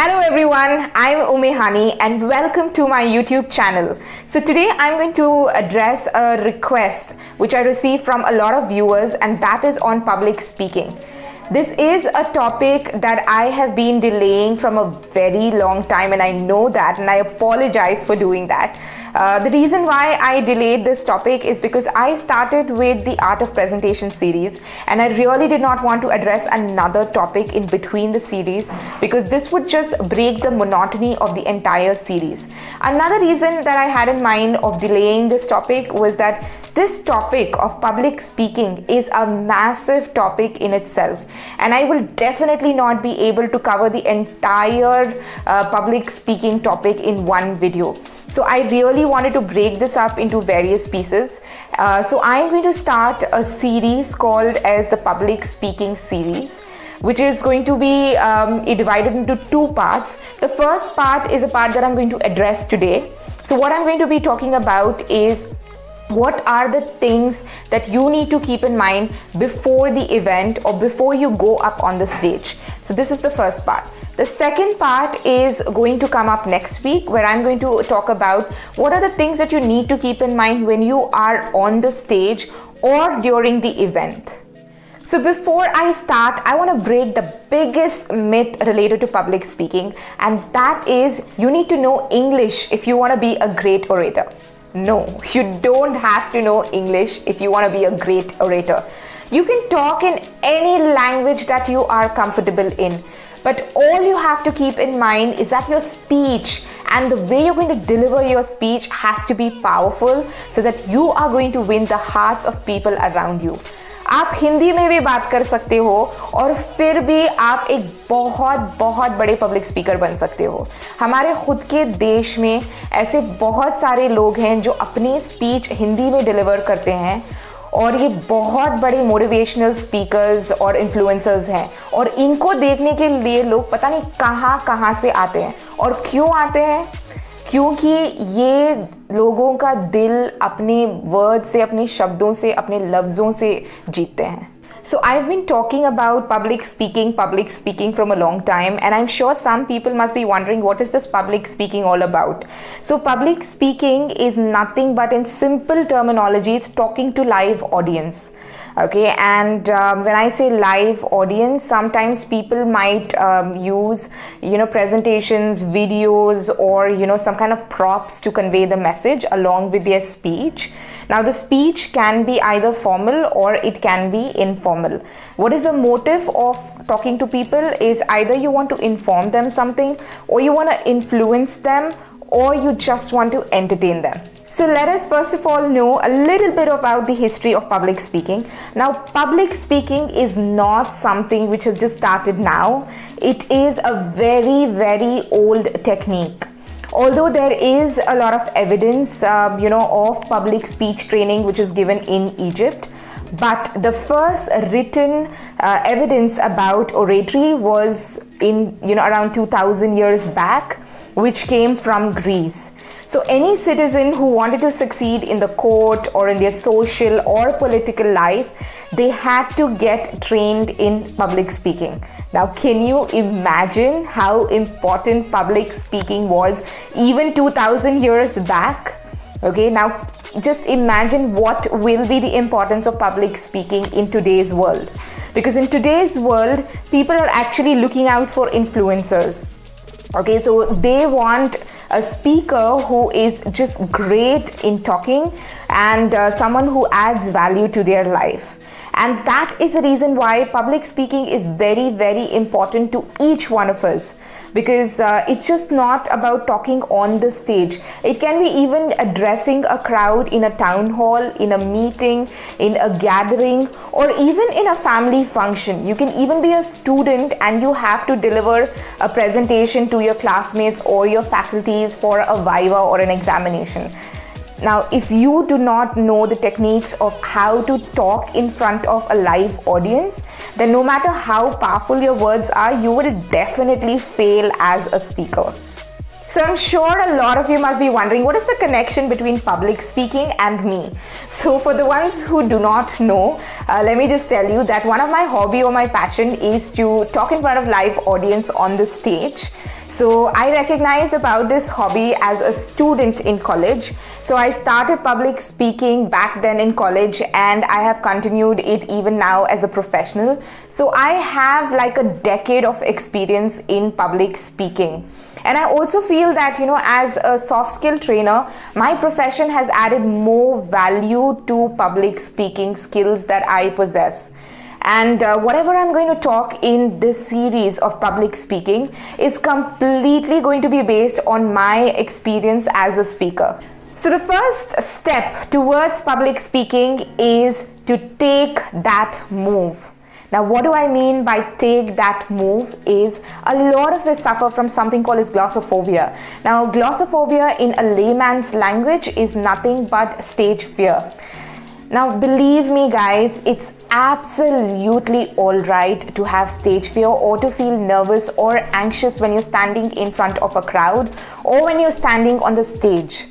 Hello everyone, I'm Umehani and welcome to my YouTube channel. So today I'm going to address a request which I received from a lot of viewers, and that is on public speaking. This is a topic that I have been delaying from a very long time, and I know that, and I apologize for doing that. The reason why I delayed this topic is because I started with the Art of Presentation series, and I really did not want to address another topic in between the series because this would just break the monotony of the entire series. Another reason that I had in mind of delaying this topic was that this topic of public speaking is a massive topic in itself, and I will definitely not be able to cover the entire public speaking topic in one video. So I really wanted to break this up into various pieces. So I'm going to start a series called as the Public Speaking series, which is going to be divided into two parts. The first part is a part that I'm going to address today. So what I'm going to be talking about is what are the things that you need to keep in mind before the event or before you go up on the stage. So this is the first part. The second part is going to come up next week, where I'm going to talk about what are the things that you need to keep in mind when you are on the stage or during the event. So before I start, I want to break the biggest myth related to public speaking, and that is you need to know English if you want to be a great orator. No, you don't have to know English if you want to be a great orator. You can talk in any language that you are comfortable in, but all you have to keep in mind is that your speech and the way you're going to deliver your speech has to be powerful so that you are going to win the hearts of people around you. आप हिंदी में भी बात कर सकते हो और फिर भी आप एक बहुत बहुत बड़े पब्लिक स्पीकर बन सकते हो. हमारे खुद के देश में ऐसे बहुत सारे लोग हैं जो अपनी स्पीच हिंदी में डिलीवर करते हैं, और ये बहुत बड़े मोटिवेशनल स्पीकर्स और इन्फ्लुएंसर्स हैं, और इनको देखने के लिए लोग पता नहीं कहाँ से आते हैं. और क्यों आते हैं? क्योंकि ये लोगों का दिल अपने वर्ड से, अपने शब्दों से, अपने लफ्ज़ों से जीतते हैं. So I've been talking about public speaking from a long time, and I'm sure some people must be wondering what is this public speaking all about. So public speaking is nothing but, in simple terminology, it's talking to live audience. Okay, and when I say live audience, sometimes people might use presentations, videos, or some kind of props to convey the message along with their speech. Now the speech can be either formal or it can be informal. What is the motive of talking to people is either you want to inform them something, or you want to influence them, or you just want to entertain them. So let us first of all know a little bit about the history of public speaking. Now, public speaking is not something which has just started now. It is a very, very old technique. Although there is a lot of evidence, of public speech training which is given in Egypt, but the first written evidence about oratory was in around 2000 years back, which came from Greece. So any citizen who wanted to succeed in the court or in their social or political life, they had to get trained in public speaking. Now, can you imagine how important public speaking was even 2000 years back? Okay, now just imagine what will be the importance of public speaking in today's world. Because in today's world, people are actually looking out for influencers. Okay, so they want a speaker who is just great in talking and someone who adds value to their life. And that is the reason why public speaking is very, very important to each one of us, because it's just not about talking on the stage. It can be even addressing a crowd in a town hall, in a meeting, in a gathering, or even in a family function. You can even be a student and you have to deliver a presentation to your classmates or your faculties for a viva or an examination. Now, if you do not know the techniques of how to talk in front of a live audience, then no matter how powerful your words are, you will definitely fail as a speaker. So I'm sure a lot of you must be wondering, what is the connection between public speaking and me? So for the ones who do not know, let me just tell you that one of my hobby or my passion is to talk in front of live audience on the stage. So I recognized about this hobby as a student in college. So I started public speaking back then in college, and I have continued it even now as a professional. So I have like a decade of experience in public speaking. And I also feel that, as a soft skill trainer, my profession has added more value to public speaking skills that I possess. And whatever I'm going to talk in this series of public speaking is completely going to be based on my experience as a speaker. So the first step towards public speaking is to take that move. Now, what do I mean by take that move is a lot of us suffer from something called as glossophobia. Now, glossophobia in a layman's language is nothing but stage fear. Now, believe me guys, it's absolutely alright to have stage fear or to feel nervous or anxious when you're standing in front of a crowd or when you're standing on the stage.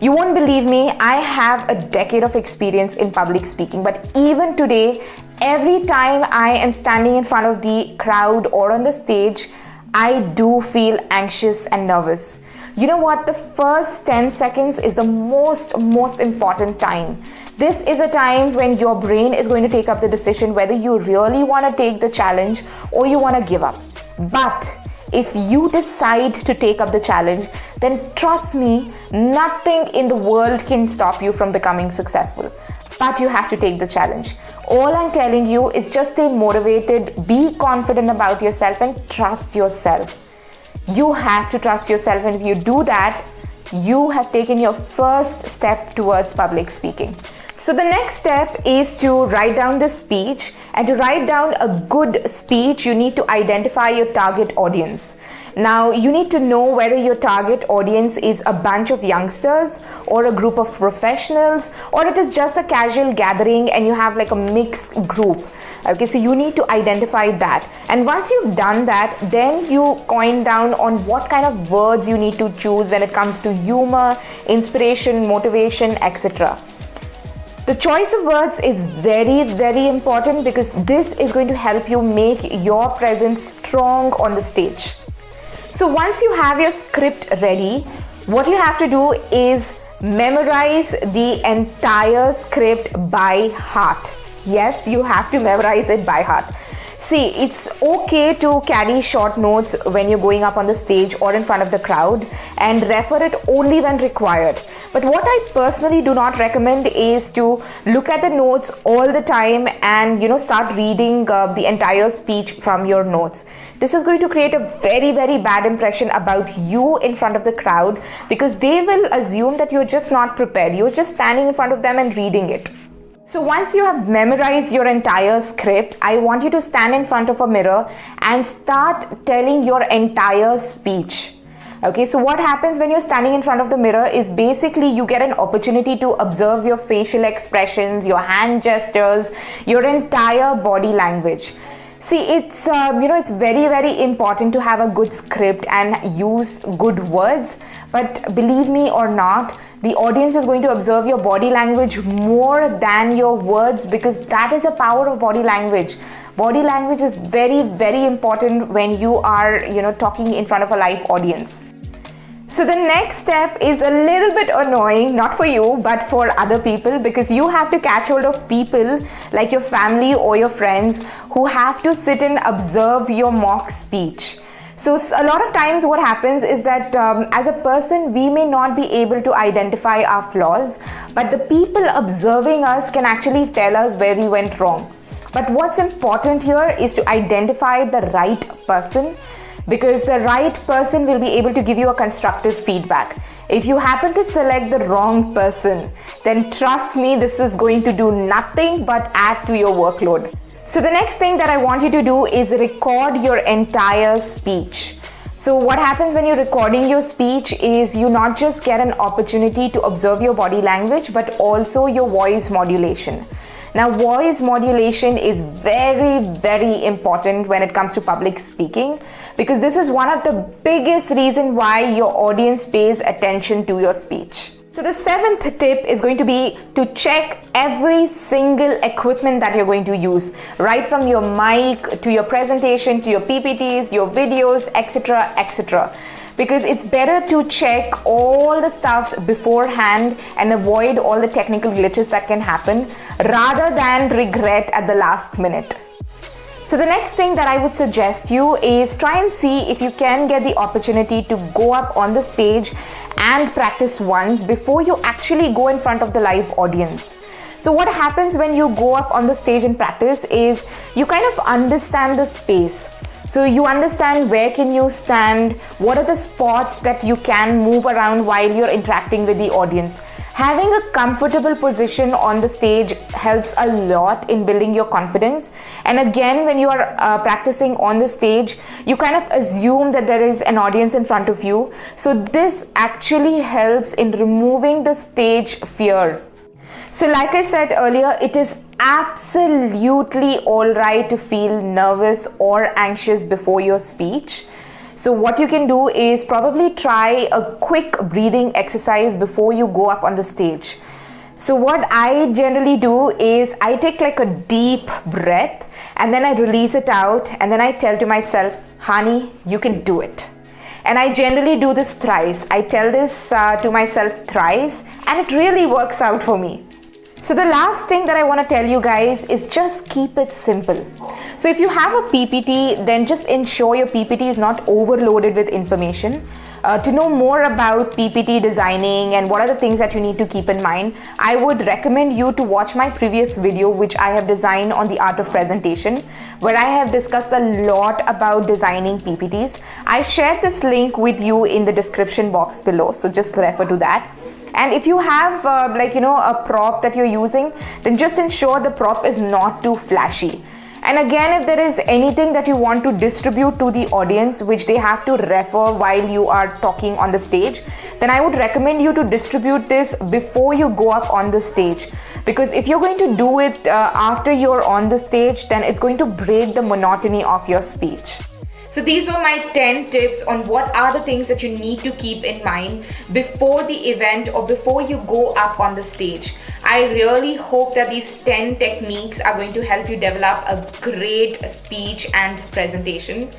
You won't believe me, I have a decade of experience in public speaking, but even today, every time I am standing in front of the crowd or on the stage, I do feel anxious and nervous. You know what? The first 10 seconds is the most important time. This is a time when your brain is going to take up the decision whether you really want to take the challenge or you want to give up. But if you decide to take up the challenge, then trust me, nothing in the world can stop you from becoming successful. But you have to take the challenge. All I'm telling you is just stay motivated, be confident about yourself, and trust yourself. You have to trust yourself, and if you do that, you have taken your first step towards public speaking. So the next step is to write down the speech, and to write down a good speech, you need to identify your target audience. Now, you need to know whether your target audience is a bunch of youngsters or a group of professionals, or it is just a casual gathering and you have like a mixed group. Okay, so you need to identify that. And once you've done that, then you coin down on what kind of words you need to choose when it comes to humor, inspiration, motivation, etc. The choice of words is very important because this is going to help you make your presence strong on the stage. So once you have your script ready, what you have to do is memorize the entire script by heart. Yes, you have to memorize it by heart. See, it's okay to carry short notes when you're going up on the stage or in front of the crowd and refer it only when required. But what I personally do not recommend is to look at the notes all the time and start reading the entire speech from your notes. This is going to create a very bad impression about you in front of the crowd because they will assume that you're just not prepared. You're just standing in front of them and reading it. So once you have memorized your entire script, I want you to stand in front of a mirror and start telling your entire speech. Okay, so what happens when you're standing in front of the mirror is basically you get an opportunity to observe your facial expressions, your hand gestures, your entire body language. See, it's it's very important to have a good script and use good words, but believe me or not, the audience is going to observe your body language more than your words because that is the power of body language. Body language is very important when you are talking in front of a live audience. So the next step is a little bit annoying, not for you, but for other people, because you have to catch hold of people like your family or your friends who have to sit and observe your mock speech. So a lot of times what happens is that as a person, we may not be able to identify our flaws, but the people observing us can actually tell us where we went wrong. But what's important here is to identify the right person, because the right person will be able to give you a constructive feedback. If you happen to select the wrong person, then trust me, this is going to do nothing but add to your workload. So the next thing that I want you to do is record your entire speech. So what happens when you're recording your speech is you not just get an opportunity to observe your body language, but also your voice modulation. Now, voice modulation is very, very important when it comes to public speaking, because this is one of the biggest reasons why your audience pays attention to your speech. So the seventh tip is going to be to check every single equipment that you're going to use, right from your mic to your presentation to your PPTs, your videos, etc., etc. Because it's better to check all the stuffs beforehand and avoid all the technical glitches that can happen rather than regret at the last minute. So the next thing that I would suggest you is try and see if you can get the opportunity to go up on the stage and practice once before you actually go in front of the live audience. So what happens when you go up on the stage and practice is you kind of understand the space. So you understand where can you stand, what are the spots that you can move around while you're interacting with the audience. Having a comfortable position on the stage helps a lot in building your confidence. And again, when you are practicing on the stage, you kind of assume that there is an audience in front of you. So this actually helps in removing the stage fear. So like I said earlier, it is absolutely all right to feel nervous or anxious before your speech. So what you can do is probably try a quick breathing exercise before you go up on the stage. So what I generally do is I take like a deep breath and then I release it out, and then I tell to myself, honey, you can do it. And I generally do this thrice. I tell this to myself thrice, and it really works out for me. So the last thing that I want to tell you guys is just keep it simple. So if you have a PPT, then just ensure your PPT is not overloaded with information. To know more about PPT designing and what are the things that you need to keep in mind, I would recommend you to watch my previous video, which I have designed on the art of presentation, where I have discussed a lot about designing PPTs. I shared this link with you in the description box below, so just refer to that. And if you have a prop that you're using, then just ensure the prop is not too flashy. And again, if there is anything that you want to distribute to the audience, which they have to refer while you are talking on the stage, then I would recommend you to distribute this before you go up on the stage. Because if you're going to do it after you're on the stage, then it's going to break the monotony of your speech. So these were my 10 tips on what are the things that you need to keep in mind before the event or before you go up on the stage. I really hope that these 10 techniques are going to help you develop a great speech and presentation.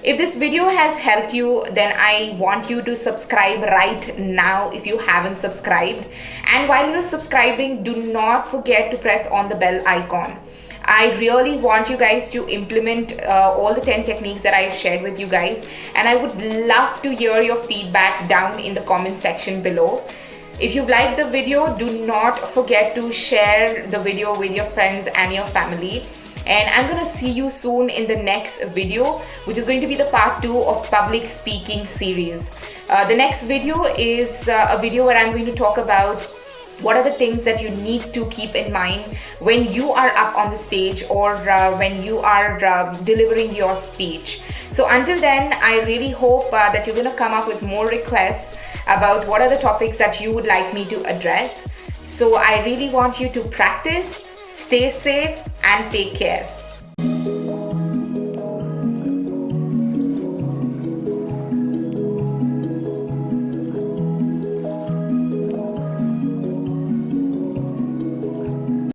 If this video has helped you, then I want you to subscribe right now if you haven't subscribed. And while you're subscribing, do not forget to press on the bell icon. I really want you guys to implement all the 10 techniques that I've shared with you guys, and I would love to hear your feedback down in the comment section below. If you've liked the video, do not forget to share the video with your friends and your family. And I'm going to see you soon in the next video, which is going to be the part 2 of public speaking series. The next video is a video where I'm going to talk about what are the things that you need to keep in mind when you are up on the stage or when you are delivering your speech. So until then, I really hope that you're going to come up with more requests about what are the topics that you would like me to address. So I really want you to practice, stay safe, and take care.